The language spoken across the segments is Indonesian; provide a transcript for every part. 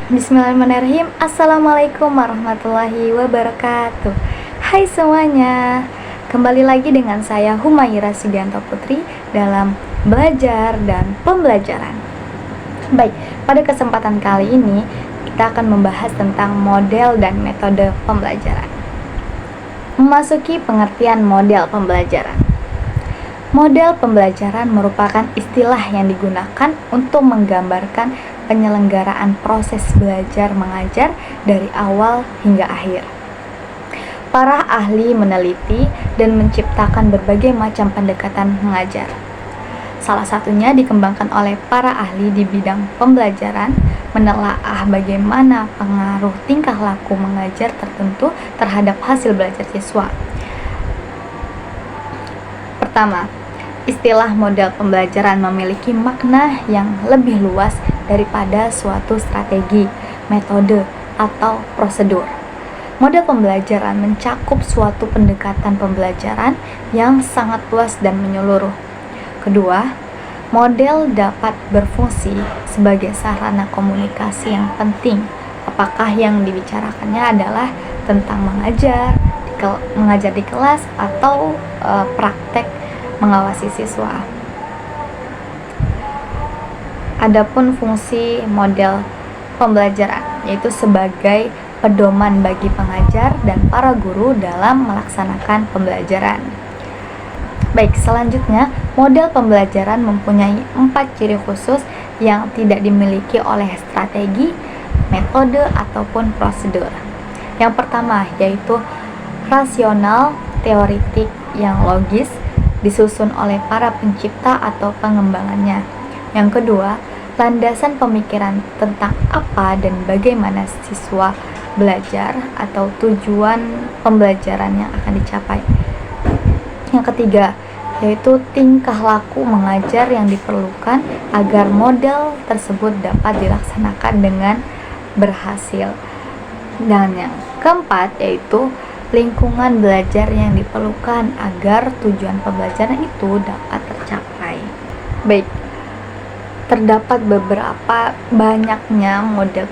Bismillahirrahmanirrahim. Assalamualaikum warahmatullahi wabarakatuh. Hai semuanya, kembali lagi dengan saya Humaira Sugianto Putri dalam Belajar dan Pembelajaran. Baik, pada kesempatan kali ini kita akan membahas tentang model dan metode pembelajaran. Memasuki pengertian model pembelajaran. Model pembelajaran merupakan istilah yang digunakan untuk menggambarkan penyelenggaraan proses belajar mengajar dari awal hingga akhir. Para ahli meneliti dan menciptakan berbagai macam pendekatan mengajar. Salah satunya dikembangkan oleh para ahli di bidang pembelajaran, menelaah bagaimana pengaruh tingkah laku mengajar tertentu terhadap hasil belajar siswa. Pertama, istilah model pembelajaran memiliki makna yang lebih luas daripada suatu strategi, metode, atau prosedur. Model pembelajaran mencakup suatu pendekatan pembelajaran yang sangat luas dan menyeluruh. Kedua, model dapat berfungsi sebagai sarana komunikasi yang penting. Apakah yang dibicarakannya adalah tentang mengajar di kelas atau praktek mengawasi siswa. Adapun fungsi model pembelajaran yaitu sebagai pedoman bagi pengajar dan para guru dalam melaksanakan pembelajaran. Baik, selanjutnya model pembelajaran mempunyai 4 ciri khusus yang tidak dimiliki oleh strategi, metode, ataupun prosedur. Yang pertama yaitu rasional teoritik yang logis, disusun oleh para pencipta atau pengembangannya. Yang kedua, landasan pemikiran tentang apa dan bagaimana siswa belajar atau tujuan pembelajaran yang akan dicapai. Yang ketiga, yaitu tingkah laku mengajar yang diperlukan agar model tersebut dapat dilaksanakan dengan berhasil. Dan yang keempat, yaitu lingkungan belajar yang diperlukan agar tujuan pembelajaran itu dapat tercapai. Baik, terdapat beberapa banyaknya model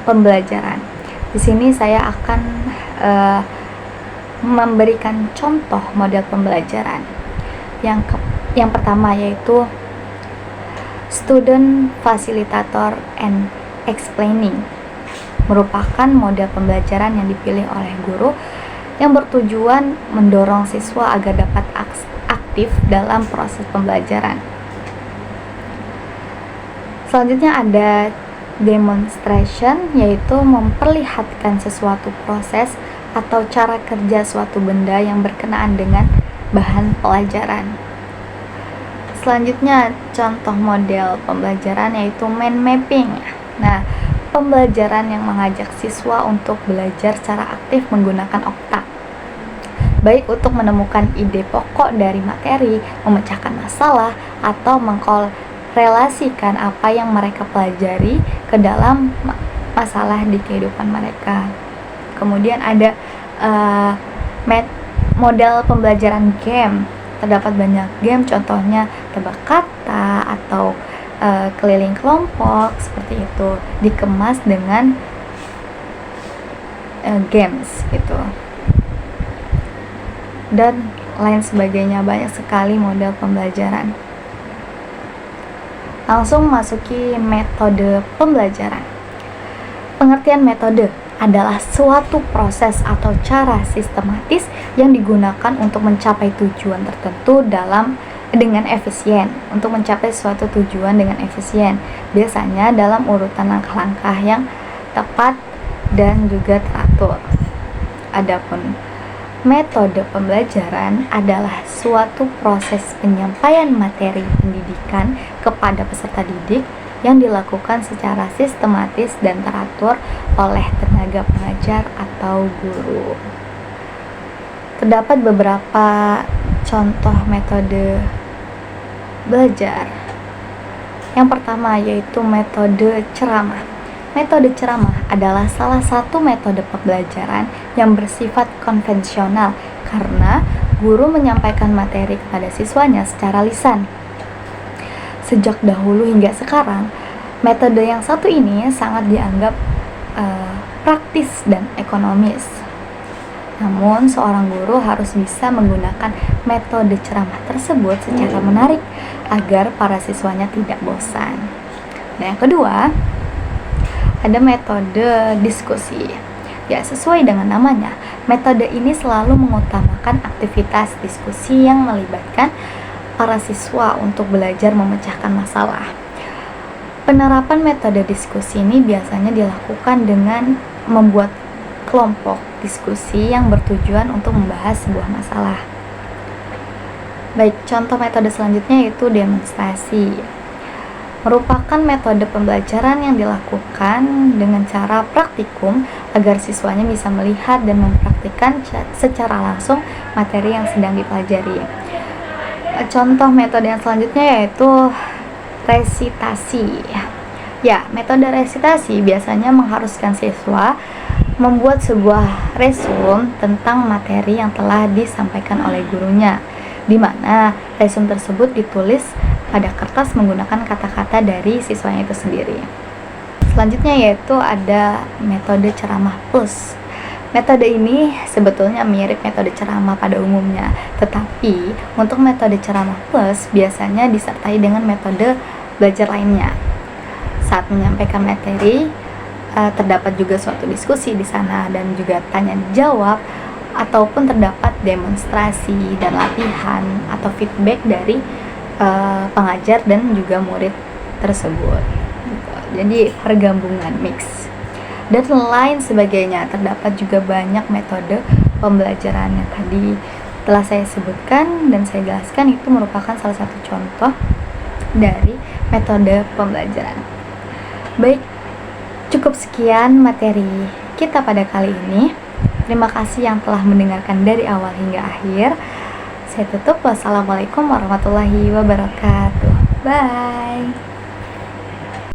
pembelajaran. Di sini saya akan memberikan contoh model pembelajaran. Yang pertama yaitu student facilitator and explaining, merupakan model pembelajaran yang dipilih oleh guru yang bertujuan mendorong siswa agar dapat aktif dalam proses pembelajaran. Selanjutnya ada demonstration, yaitu memperlihatkan sesuatu proses atau cara kerja suatu benda yang berkenaan dengan bahan pelajaran. Selanjutnya contoh model pembelajaran yaitu mind mapping. Nah, pembelajaran yang mengajak siswa untuk belajar secara aktif menggunakan otak, baik untuk menemukan ide pokok dari materi, memecahkan masalah, atau mengkorelasikan apa yang mereka pelajari ke dalam masalah di kehidupan mereka. Kemudian ada model pembelajaran game. Terdapat banyak game, contohnya tebak kata atau keliling kelompok, seperti itu, dikemas dengan games gitu, dan lain sebagainya. Banyak sekali model pembelajaran. Langsung masuki metode pembelajaran. Pengertian metode adalah suatu proses atau cara sistematis yang digunakan untuk mencapai tujuan tertentu dengan efisien. Untuk mencapai suatu tujuan dengan efisien, biasanya dalam urutan langkah-langkah yang tepat dan juga teratur. Adapun metode pembelajaran adalah suatu proses penyampaian materi pendidikan kepada peserta didik yang dilakukan secara sistematis dan teratur oleh tenaga pengajar atau guru. Terdapat beberapa contoh metode belajar. Yang pertama yaitu metode ceramah. Metode ceramah adalah salah satu metode pembelajaran yang bersifat konvensional karena guru menyampaikan materi kepada siswanya secara lisan. Sejak dahulu hingga sekarang, Metode yang satu ini sangat dianggap praktis dan ekonomis. Namun, seorang guru harus bisa menggunakan metode ceramah tersebut secara menarik agar para siswanya tidak bosan. Nah, yang kedua, ada metode diskusi. Ya, sesuai dengan namanya, metode ini selalu mengutamakan aktivitas diskusi yang melibatkan para siswa untuk belajar memecahkan masalah. Penerapan metode diskusi ini biasanya dilakukan dengan membuat kelompok diskusi yang bertujuan untuk membahas sebuah masalah. Baik, contoh metode selanjutnya yaitu demonstrasi. Merupakan metode pembelajaran yang dilakukan dengan cara praktikum agar siswanya bisa melihat dan mempraktikkan secara langsung materi yang sedang dipelajari. Contoh metode yang selanjutnya yaitu resitasi. Ya, metode resitasi biasanya mengharuskan siswa membuat sebuah resum tentang materi yang telah disampaikan oleh gurunya, di mana resum tersebut ditulis pada kertas menggunakan kata-kata dari siswanya itu sendiri. Selanjutnya yaitu ada metode ceramah plus. Metode ini sebetulnya mirip metode ceramah pada umumnya, tetapi untuk metode ceramah plus biasanya disertai dengan metode belajar lainnya. Saat menyampaikan materi, terdapat juga suatu diskusi di sana dan juga tanya jawab, ataupun terdapat demonstrasi dan latihan atau feedback dari pengajar dan juga murid tersebut. Jadi pergabungan mix dan lain sebagainya. Terdapat juga banyak metode pembelajaran yang tadi telah saya sebutkan dan saya jelaskan, itu merupakan salah satu contoh dari metode pembelajaran. Baik, cukup sekian materi kita pada kali ini. Terima kasih yang telah mendengarkan dari awal hingga akhir. Saya tutup. Wassalamualaikum warahmatullahi wabarakatuh. Bye.